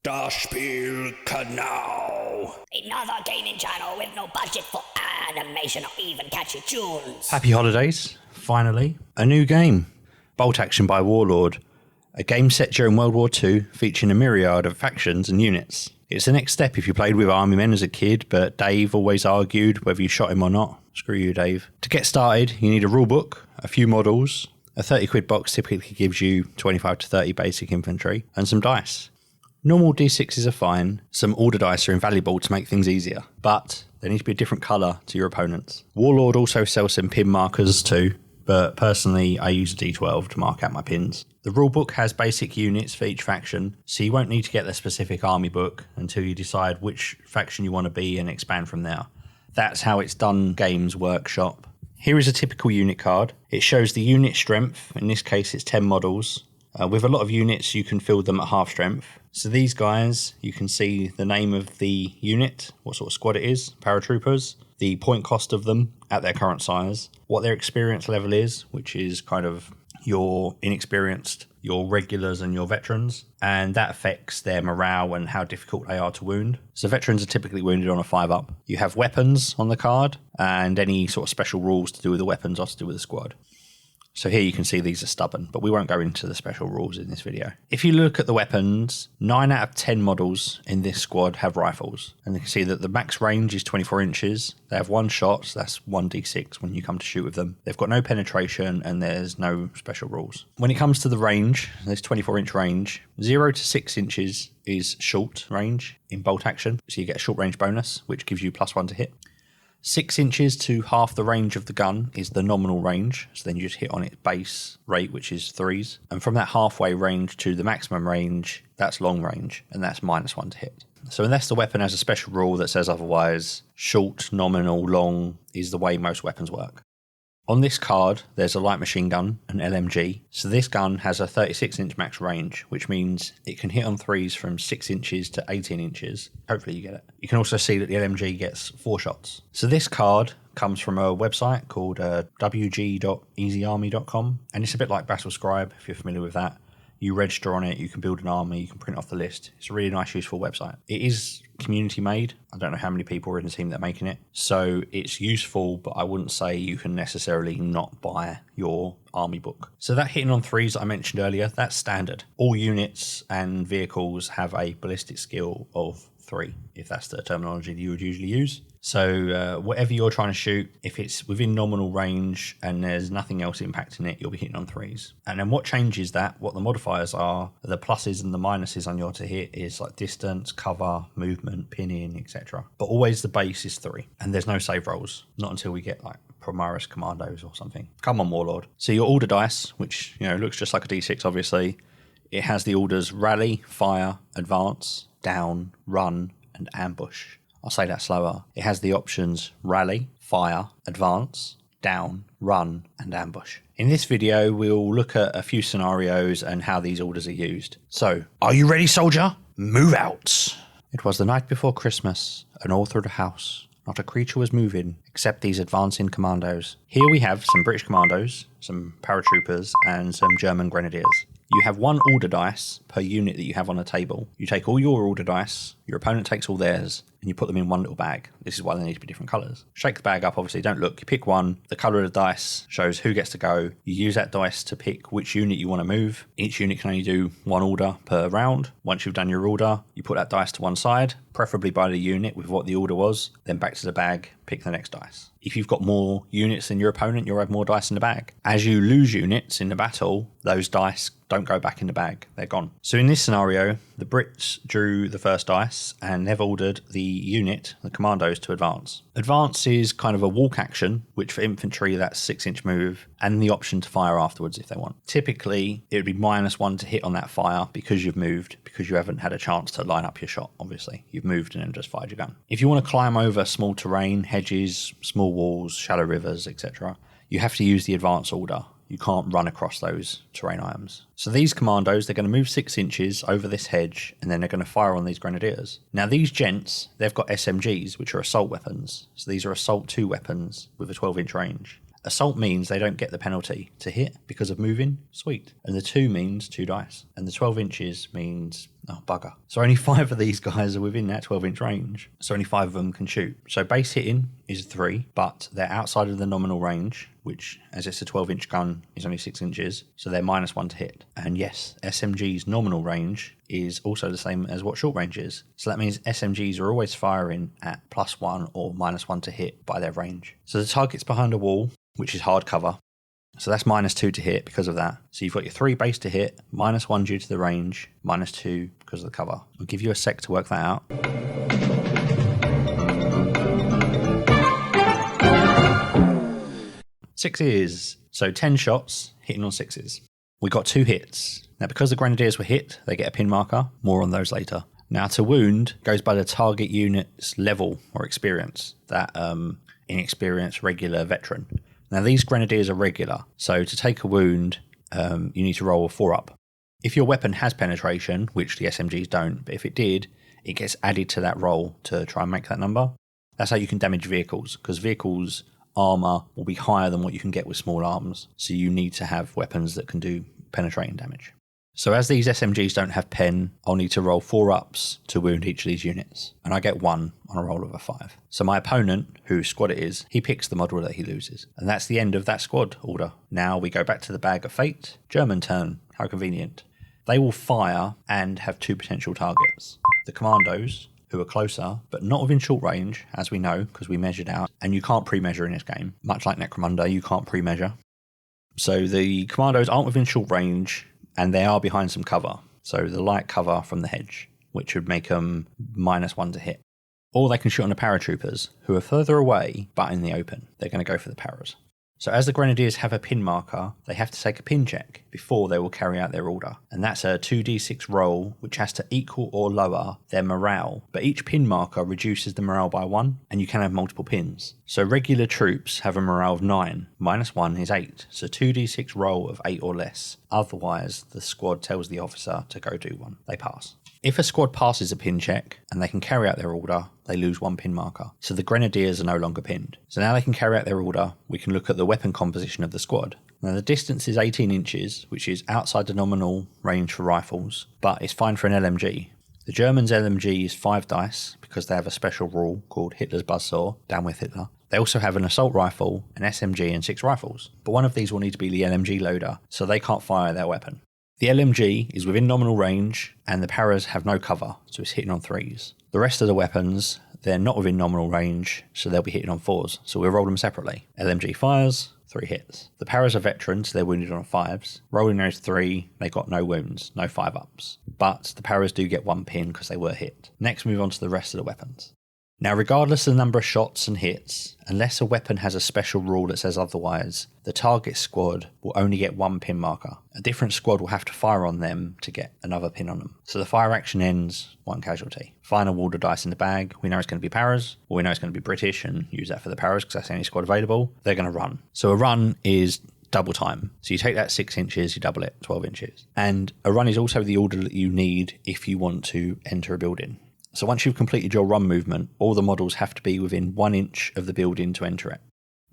Das Spielkanal. Another gaming channel with no budget for animation or even catchy tunes. Happy holidays, finally. A new game, Bolt Action by Warlord. A game set during World War II featuring a myriad of factions and units. It's the next step if you played with army men as a kid, but Dave always argued whether you shot him or not. Screw you, Dave. To get started, you need a rulebook, a few models, a 30 quid box typically gives you 25 to 30 basic infantry, and some dice. Normal D6s are fine, some order dice are invaluable to make things easier, but they need to be a different colour to your opponents. Warlord also sells some pin markers too, but personally I use a D12 to mark out my pins. The rulebook has basic units for each faction, so you won't need to get the specific army book until you decide which faction you want to be and expand from there. That's how it's done Games Workshop. Here is a typical unit card. It shows the unit strength, in this case it's 10 models. With a lot of units you can fill them at half strength. So these guys, you can see the name of the unit, what sort of squad it is, paratroopers, the point cost of them at their current size, what their experience level is, which is kind of your inexperienced, your regulars and your veterans, and that affects their morale and how difficult they are to wound. So veterans are typically wounded on a 5-up. You have weapons on the card, and any sort of special rules to do with the weapons are to do with the squad. So here you can see these are stubborn, but we won't go into the special rules in this video. If you look at the weapons, 9 out of 10 models in this squad have rifles. And you can see that the max range is 24 inches. They have one shot, so that's 1d6 when you come to shoot with them. They've got no penetration and there's no special rules. When it comes to the range, this 24-inch range, 0 to 6 inches is short range in bolt action. So you get a short range bonus, which gives you +1 to hit. 6 inches to half the range of the gun is the nominal range, so then you just hit on its base rate, which is 3s. And from that halfway range to the maximum range, that's long range, and that's -1 to hit. So unless the weapon has a special rule that says otherwise, short, nominal, long is the way most weapons work. On this card, there's a light machine gun, an LMG. So this gun has a 36-inch max range, which means it can hit on 3s from 6 inches to 18 inches. Hopefully you get it. You can also see that the LMG gets 4 shots. So this card comes from a website called wg.easyarmy.com, and it's a bit like Battlescribe, if you're familiar with that. You register on it, you can build an army, you can print off the list. It's a really nice, useful website. It is community made. I don't know how many people are in the team that are making it. So it's useful, but I wouldn't say you can necessarily not buy your army book. So that hitting on 3s that I mentioned earlier, that's standard. All units and vehicles have a ballistic skill of 3, if that's the terminology that you would usually use. So whatever you're trying to shoot, if it's within nominal range and there's nothing else impacting it, you'll be hitting on 3s. And then what changes that, what the modifiers are, the pluses and the minuses on your to hit is like distance, cover, movement, pinning, etc. But always the base is 3, and there's no save rolls, not until we get like Primaris Commandos or something. Come on, Warlord. So your order dice, which looks just like a D6 obviously, it has the orders rally, fire, advance, down, run, and ambush. I'll say that slower. It has the options rally, fire, advance, down, run, and ambush. In this video, we'll look at a few scenarios and how these orders are used. So, are you ready, soldier? Move out! It was the night before Christmas, and all through the house, not a creature was moving, except these advancing commandos. Here we have some British commandos, some paratroopers, and some German grenadiers. You have 1 order dice per unit that you have on a table. You take all your order dice, your opponent takes all theirs, and you put them in one little bag. This is why they need to be different colours. Shake the bag up, obviously, don't look. You pick one, the colour of the dice shows who gets to go. You use that dice to pick which unit you want to move. Each unit can only do 1 order per round. Once you've done your order, you put that dice to one side, preferably by the unit with what the order was, then back to the bag, pick the next dice. If you've got more units than your opponent, you'll have more dice in the bag. As you lose units in the battle, those dice don't go back in the bag. They're gone. So in this scenario, the Brits drew the first dice and they've ordered the unit, the commandos, to advance. Advance is kind of a walk action, which for infantry, that's 6-inch move, and the option to fire afterwards if they want. Typically, it would be -1 to hit on that fire because you've moved, because you haven't had a chance to line up your shot, obviously. You've moved and then just fired your gun. If you want to climb over small terrain, hedges, small walls, shallow rivers, etc., you have to use the advance order. You can't run across those terrain items. So these commandos, they're going to move 6 inches over this hedge, and then they're going to fire on these grenadiers. Now these gents, they've got SMGs, which are assault weapons. So these are assault 2 weapons with a 12-inch range. Assault means they don't get the penalty to hit because of moving. Sweet. And the 2 means 2 dice. And the 12 inches means, oh, bugger. So only 5 of these guys are within that 12-inch range. So only 5 of them can shoot. So base hitting is 3, but they're outside of the nominal range, which, as it's a 12-inch gun, is only 6 inches. So they're -1 to hit. And yes, SMG's nominal range is also the same as what short range is. So that means SMGs are always firing at +1 or -1 to hit by their range. So the target's behind a wall, which is hard cover. So that's -2 to hit because of that. So you've got your 3 base to hit, -1 due to the range, -2 because of the cover. I'll give you a sec to work that out. Sixes. So 10 shots hitting on 6s. We got 2 hits. Now, because the Grenadiers were hit, they get a pin marker. More on those later. Now, to wound goes by the target unit's level or experience. That inexperienced, regular, veteran. Now, these Grenadiers are regular. So to take a wound, you need to roll a 4-up. If your weapon has penetration, which the SMGs don't, but if it did, it gets added to that roll to try and make that number. That's how you can damage vehicles, because vehicles' armor will be higher than what you can get with small arms. So you need to have weapons that can do penetrating damage. So as these SMGs don't have pen, I'll need to roll 4-ups to wound each of these units. And I get 1 on a roll of a 5. So my opponent, whose squad it is, he picks the model that he loses. And that's the end of that squad order. Now we go back to the Bag of Fate. German turn. How convenient. They will fire and have 2 potential targets. The commandos, who are closer, but not within short range, as we know, because we measured out. And you can't pre-measure in this game. Much like Necromunda, you can't pre-measure. So the commandos aren't within short range, and they are behind some cover. So the light cover from the hedge, which would make them -1 to hit. Or they can shoot on the paratroopers, who are further away, but in the open. They're going to go for the paras. So as the Grenadiers have a pin marker, they have to take a pin check before they will carry out their order. And that's a 2d6 roll, which has to equal or lower their morale. But each pin marker reduces the morale by 1, and you can have multiple pins. So regular troops have a morale of 9, -1 is 8. So 2d6 roll of 8 or less. Otherwise, the squad tells the officer to go do one. They pass. If a squad passes a pin check and they can carry out their order, they lose 1 pin marker. So the Grenadiers are no longer pinned. So now they can carry out their order, we can look at the weapon composition of the squad. Now the distance is 18 inches, which is outside the nominal range for rifles, but it's fine for an LMG. The Germans' LMG is 5 dice, because they have a special rule called Hitler's Buzzsaw, down with Hitler. They also have an assault rifle, an SMG and 6 rifles. But one of these will need to be the LMG loader, so they can't fire their weapon. The LMG is within nominal range, and the paras have no cover, so it's hitting on 3s. The rest of the weapons, they're not within nominal range, so they'll be hitting on 4s, so we'll roll them separately. LMG fires, 3 hits. The paras are veterans, so they're wounded on 5s. Rolling those 3, they got no wounds, no 5-ups. But the paras do get 1 pin because they were hit. Next, move on to the rest of the weapons. Now, regardless of the number of shots and hits, unless a weapon has a special rule that says otherwise, the target squad will only get 1 pin marker. A different squad will have to fire on them to get another pin on them. So the fire action ends, 1 casualty. Final wall of dice in the bag. We know it's going to be paras, or we know it's going to be British, and use that for the paras because that's the only squad available. They're going to run. So a run is double time. So you take that 6 inches, you double it, 12 inches. And a run is also the order that you need if you want to enter a building. So once you've completed your run movement, all the models have to be within 1 inch of the building to enter it.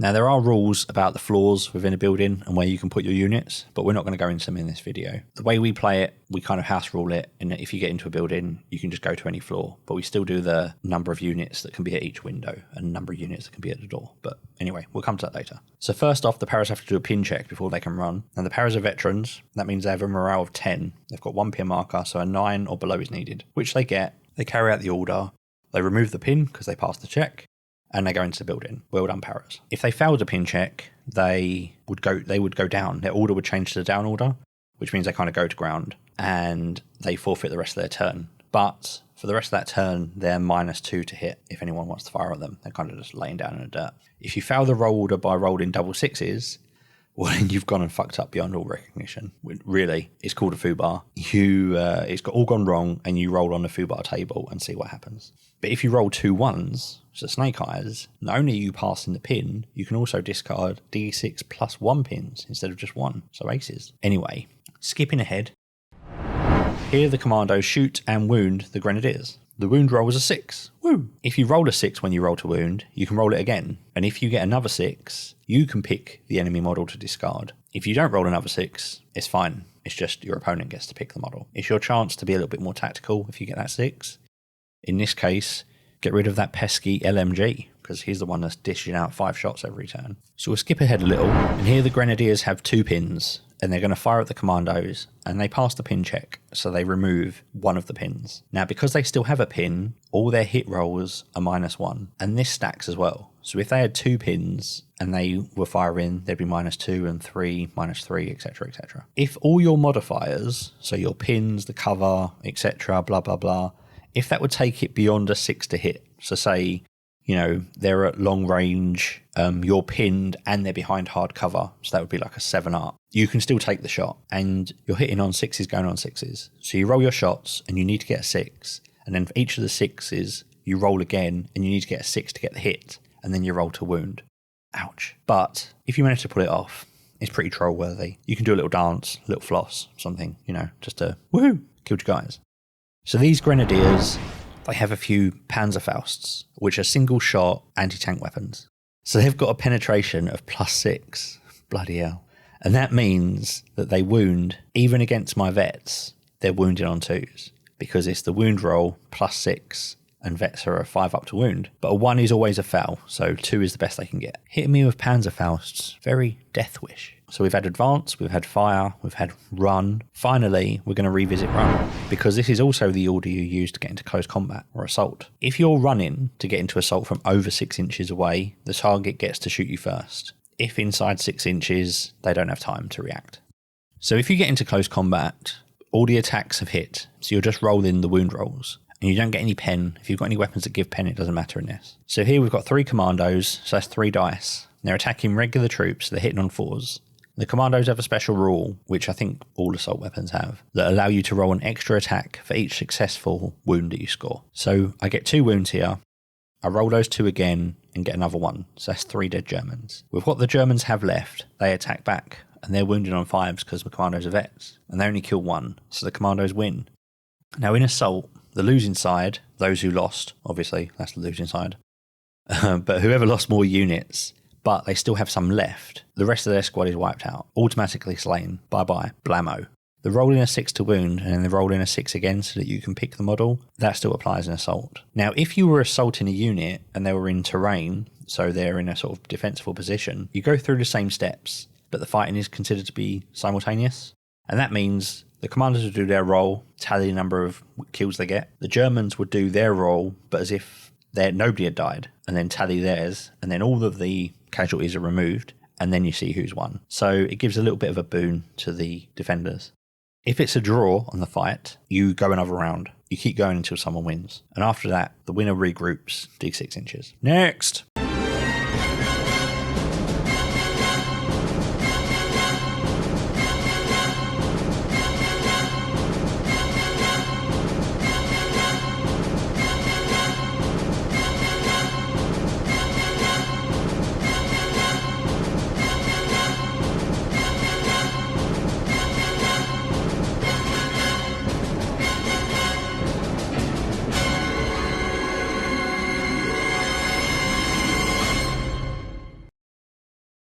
Now, there are rules about the floors within a building and where you can put your units, but we're not going to go into them in this video. The way we play it, we kind of house rule it, and if you get into a building, you can just go to any floor. But we still do the number of units that can be at each window and the number of units that can be at the door. But anyway, we'll come to that later. So first off, the paras have to do a pin check before they can run. And the paras are veterans. That means they have a morale of 10. They've got 1 pin marker, so a 9 or below is needed, which they get. They carry out the order. They remove the pin because they passed the check. And they go into the building. Well done, paras. If they failed a pin check, they would go down. Their order would change to the down order, which means they kind of go to ground, and they forfeit the rest of their turn. But for the rest of that turn, they're -2 to hit if anyone wants to fire on them. They're kind of just laying down in the dirt. If you fail the roll order by rolling double 6s, well, then you've gone and fucked up beyond all recognition. Really, it's called a foobar. It's all gone wrong, and you roll on the foobar table and see what happens. But if you roll 2 1s, so snake eyes, not only are you passing the pin, you can also discard d6 plus 1 pins instead of just 1, so aces. Anyway, skipping ahead. Here the commandos shoot and wound the grenadiers. The wound roll is a 6. Woo! If you roll a 6 when you roll to wound, you can roll it again. And if you get another 6, you can pick the enemy model to discard. If you don't roll another 6, it's fine. It's just your opponent gets to pick the model. It's your chance to be a little bit more tactical if you get that 6. In this case, get rid of that pesky LMG, because he's the one that's dishing out 5 shots every turn. So we'll skip ahead a little, and here the grenadiers have 2 pins, and they're going to fire at the commandos, and they pass the pin check, so they remove one of the pins. Now, because they still have a pin, all their hit rolls are -1, and this stacks as well. So if they had 2 pins and they were firing, they'd be -2 and 3, -3, etc, etc. If all your modifiers, so your pins, the cover, etc, blah, blah, blah, if that would take it beyond a 6 to hit, so say, you know, they're at long range, you're pinned and they're behind hard cover, so that would be like a 7 up. You can still take the shot, and you're hitting on 6s, going on 6s. So you roll your shots and you need to get a 6, and then for each of the 6s, you roll again and you need to get a 6 to get the hit, and then you roll to wound. Ouch. But if you manage to pull it off, it's pretty troll worthy. You can do a little dance, a little floss, something, you know, just to woohoo, killed your guys. So these grenadiers, they have a few Panzerfausts, which are single shot anti-tank weapons. So they've got a penetration of +6. Bloody hell. And that means that they wound, even against my vets, they're wounded on 2s, because it's the wound roll +6, and vets are a 5 up to wound. But a 1 is always a foul, so 2 is the best they can get. Hitting me with Panzerfausts, very death wish. So we've had advance, we've had fire, we've had run. Finally, we're going to revisit run, because this is also the order you use to get into close combat or assault. If you're running to get into assault from over 6 inches away, the target gets to shoot you first. If inside 6 inches, they don't have time to react. So if you get into close combat, all the attacks have hit, so you'll just roll in the wound rolls. And you don't get any pen. If you've got any weapons that give pen, it doesn't matter in this. So here we've got 3 commandos, so that's 3 dice. They're attacking regular troops, so they're hitting on 4s. The commandos have a special rule, which I think all assault weapons have, that allow you to roll an extra attack for each successful wound that you score. So I get 2 wounds here. I roll those 2 again and get another 1. So that's 3 dead Germans. With what the Germans have left, they attack back, and they're wounded on 5s because the commandos are vets. And they only kill 1, so the commandos win. Now in assault, the losing side, those who lost, obviously, that's the losing side, but whoever lost more units, but they still have some left, the rest of their squad is wiped out, automatically slain, bye-bye, blammo. The roll in a 6 to wound, and then the roll in a 6 again so that you can pick the model, that still applies in assault. Now, if you were assaulting a unit and they were in terrain, so they're in a sort of defensible position, you go through the same steps, but the fighting is considered to be simultaneous, and that means the commanders would do their roll, tally the number of kills they get. The Germans would do their roll, but as if nobody had died, and then tally theirs, and then all of the casualties are removed, and then you see who's won. So it gives a little bit of a boon to the defenders. If it's a draw on the fight, you go another round. You keep going until someone wins. And after that, the winner regroups, dig 6 inches. Next!